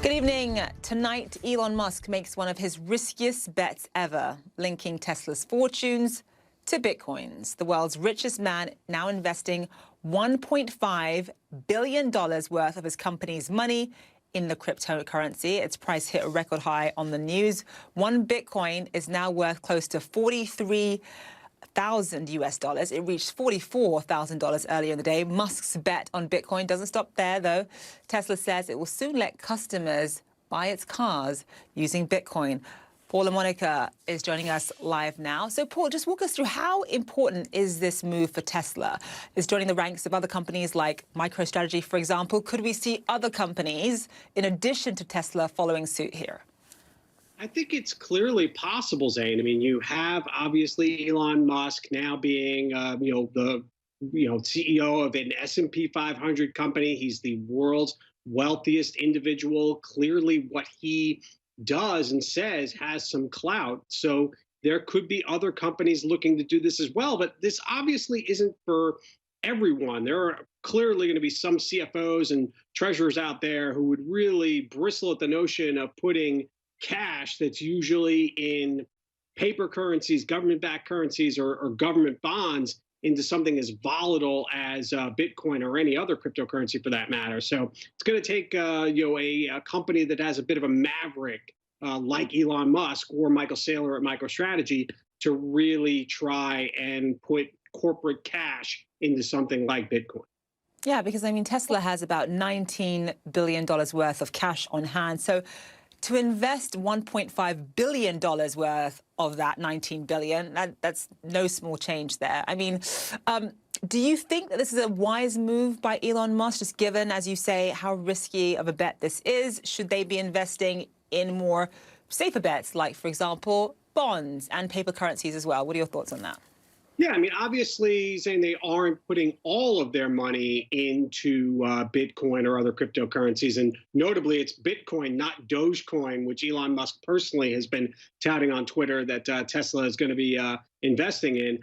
Good evening. Tonight, Elon Musk makes one of his riskiest bets ever, linking Tesla's fortunes to Bitcoins. The world's richest man now investing $1.5 billion worth of his company's money in the cryptocurrency. Its price hit a record high on the news. One Bitcoin is now worth close to $43,000 US. It reached $44,000 earlier in the day. Musk's bet on Bitcoin doesn't stop there, though. Tesla says it will soon let customers buy its cars using Bitcoin. Paul and Monica is joining us live now. So, Paul, just walk us through how important is this move for Tesla? Is joining the ranks of other companies like MicroStrategy, for example. Could we see other companies, in addition to Tesla, following suit here? I think it's clearly possible, Zain. I mean, you have obviously Elon Musk now being, the CEO of an S&P 500 company. He's the world's wealthiest individual. Clearly, what he does and says has some clout. So there could be other companies looking to do this as well. But this obviously isn't for everyone. There are clearly going to be some CFOs and treasurers out there who would really bristle at the notion of putting cash that's usually in paper currencies, government-backed currencies, or government bonds into something as volatile as Bitcoin or any other cryptocurrency for that matter. So it's going to take a company that has a bit of a maverick like Elon Musk or Michael Saylor at MicroStrategy to really try and put corporate cash into something like Bitcoin. Yeah, because, I mean, Tesla has about $19 billion worth of cash on hand. So to invest $1.5 billion worth of that $19 billion, that's no small change there. I mean, do you think that this is a wise move by Elon Musk, just given, as you say, how risky of a bet this is? Should they be investing in more safer bets, like, for example, bonds and paper currencies as well? What are your thoughts on that? Yeah, I mean, obviously saying they aren't putting all of their money into Bitcoin or other cryptocurrencies. And notably, it's Bitcoin, not Dogecoin, which Elon Musk personally has been touting on Twitter that Tesla is going to be investing in.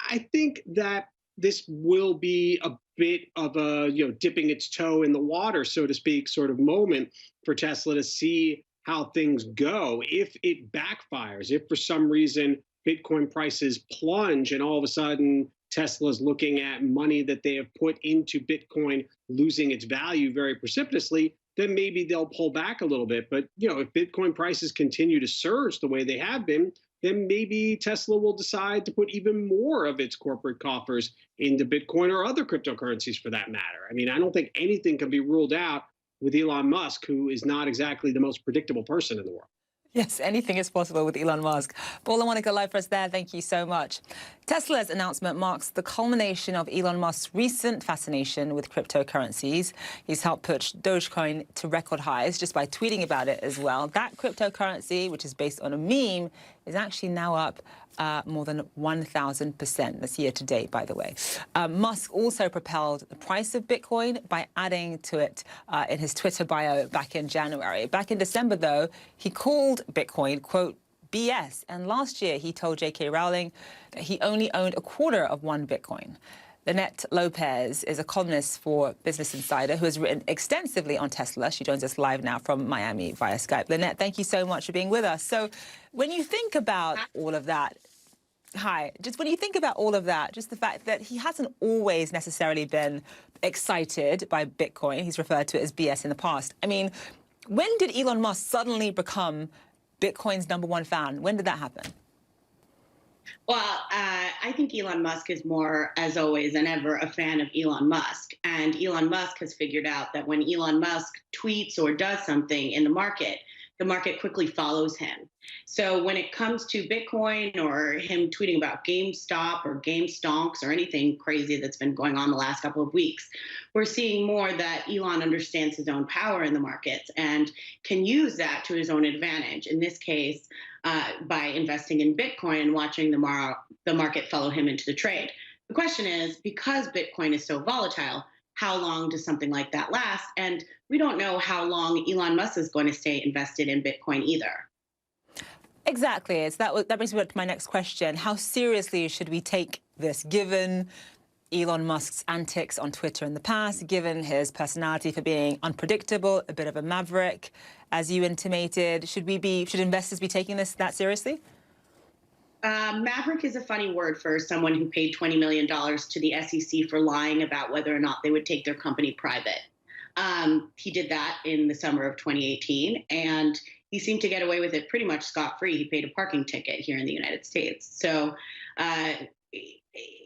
I think that this will be a bit of a, dipping its toe in the water, so to speak, sort of moment for Tesla to see how things go. If it backfires, if for some reason Bitcoin prices plunge and all of a sudden Tesla's looking at money that they have put into Bitcoin losing its value very precipitously, then maybe they'll pull back a little bit. But, if Bitcoin prices continue to surge the way they have been, then maybe Tesla will decide to put even more of its corporate coffers into Bitcoin or other cryptocurrencies for that matter. I mean, I don't think anything can be ruled out with Elon Musk, who is not exactly the most predictable person in the world. Yes, anything is possible with Elon Musk. Paul and Monica, live for us there. Thank you so much. Tesla's announcement marks the culmination of Elon Musk's recent fascination with cryptocurrencies. He's helped push Dogecoin to record highs just by tweeting about it as well. That cryptocurrency, which is based on a meme, is actually now up more than 1,000%. That's year to date, by the way. Musk also propelled the price of Bitcoin by adding to it in his Twitter bio back in January. Back in December, though, he called Bitcoin, quote, BS. And last year, he told J.K. Rowling that he only owned a quarter of one Bitcoin. Lynette Lopez is a columnist for Business Insider who has written extensively on Tesla. She joins us live now from Miami via Skype. Lynette, thank you so much for being with us. So when you think about all of that, when you think about all of that, just the fact that he hasn't always necessarily been excited by Bitcoin, he's referred to it as BS in the past. I mean, when did Elon Musk suddenly become Bitcoin's #1 fan? When did that happen? Well, I think Elon Musk is more, as always and ever, a fan of Elon Musk. And Elon Musk has figured out that when Elon Musk tweets or does something in the market quickly follows him. So when it comes to Bitcoin or him tweeting about GameStop or GameStonks or anything crazy that's been going on the last couple of weeks, we're seeing more that Elon understands his own power in the markets and can use that to his own advantage. In this case, by investing in Bitcoin and watching the market follow him into the trade. The question is, because Bitcoin is so volatile, how long does something like that last? And we don't know how long Elon Musk is going to stay invested in Bitcoin either. Exactly. That brings me to my next question. How seriously should we take this, given Elon Musk's antics on Twitter in the past, given his personality for being unpredictable, a bit of a maverick, as you intimated. Should investors be taking this that seriously? Maverick is a funny word for someone who paid $20 million to the SEC for lying about whether or not they would take their company private. He did that in the summer of 2018, and he seemed to get away with it pretty much scot-free. He paid a parking ticket here in the United States. So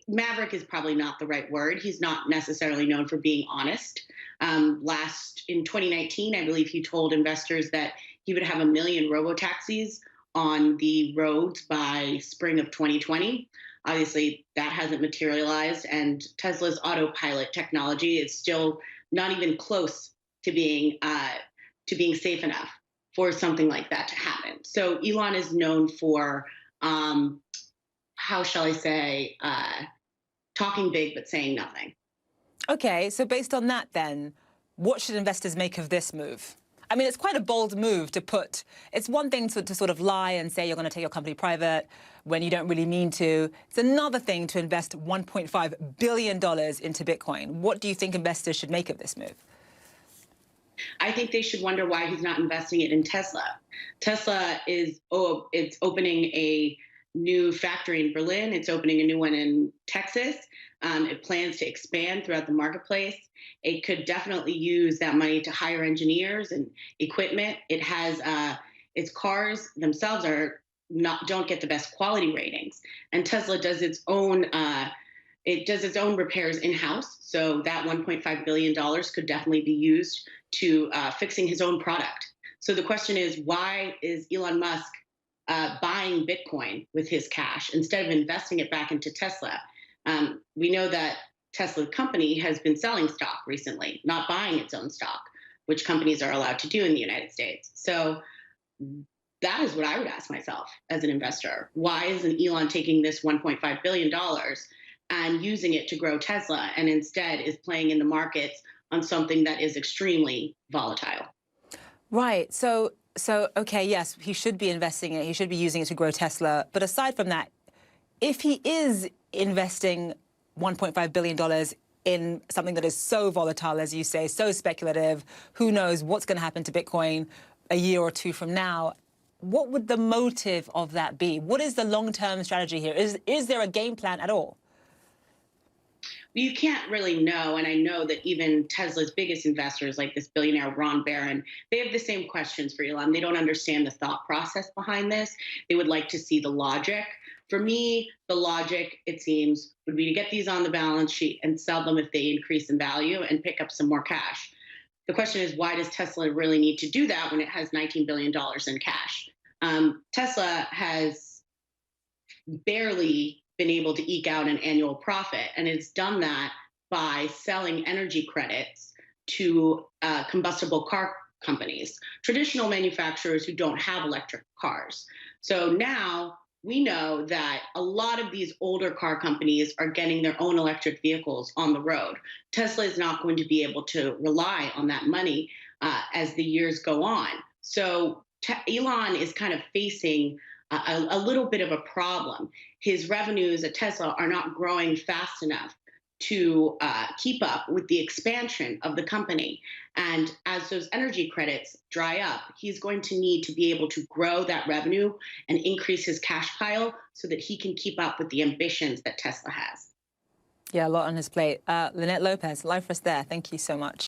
maverick is probably not the right word. He's not necessarily known for being honest. In 2019, I believe he told investors that he would have 1 million robo-taxis on the roads by spring of 2020. Obviously, that hasn't materialized, and Tesla's autopilot technology is still not even close to being safe enough for something like that to happen. So Elon is known for, how shall I say, talking big but saying nothing. Okay, so based on that then, what should investors make of this move? I mean, it's quite a bold move to put. It's one thing to sort of lie and say you're going to take your company private when you don't really mean to. It's another thing to invest $1.5 billion into Bitcoin. What do you think investors should make of this move? I think they should wonder why he's not investing it in Tesla. Tesla is it's opening a new factory in Berlin. It's opening a new one in Texas. It plans to expand throughout the marketplace. It could definitely use that money to hire engineers and equipment. It has its cars themselves don't get the best quality ratings, and Tesla does its own repairs in-house. So that $1.5 billion could definitely be used to fixing his own product. So the question is, why is Elon Musk buying Bitcoin with his cash instead of investing it back into Tesla? We know that Tesla company has been selling stock recently, not buying its own stock, which companies are allowed to do in the United States. So that is what I would ask myself as an investor. Why isn't Elon taking this $1.5 billion and using it to grow Tesla, and instead is playing in the markets on something that is extremely volatile? Right. So okay, yes, he should be investing it. He should be using it to grow Tesla. But aside from that, if he is investing $1.5 billion in something that is so volatile, as you say, so speculative, who knows what's going to happen to Bitcoin a year or two from now, what would the motive of that be? What is the long-term strategy here? Is there a game plan at all? You can't really know, and I know that even Tesla's biggest investors, like this billionaire Ron Barron, they have the same questions for Elon. They don't understand the thought process behind this. They would like to see the logic. For me, the logic, it seems, would be to get these on the balance sheet and sell them if they increase in value and pick up some more cash. The question is, why does Tesla really need to do that when it has $19 billion in cash? Tesla has barely been able to eke out an annual profit, and it's done that by selling energy credits to combustible car companies, traditional manufacturers who don't have electric cars. So now we know that a lot of these older car companies are getting their own electric vehicles on the road. Tesla is not going to be able to rely on that money as the years go on. So Elon is kind of facing a little bit of a problem. His revenues at Tesla are not growing fast enough to keep up with the expansion of the company. And as those energy credits dry up, he's going to need to be able to grow that revenue and increase his cash pile so that he can keep up with the ambitions that Tesla has. Yeah, a lot on his plate. Lynette Lopez, live for us there. Thank you so much.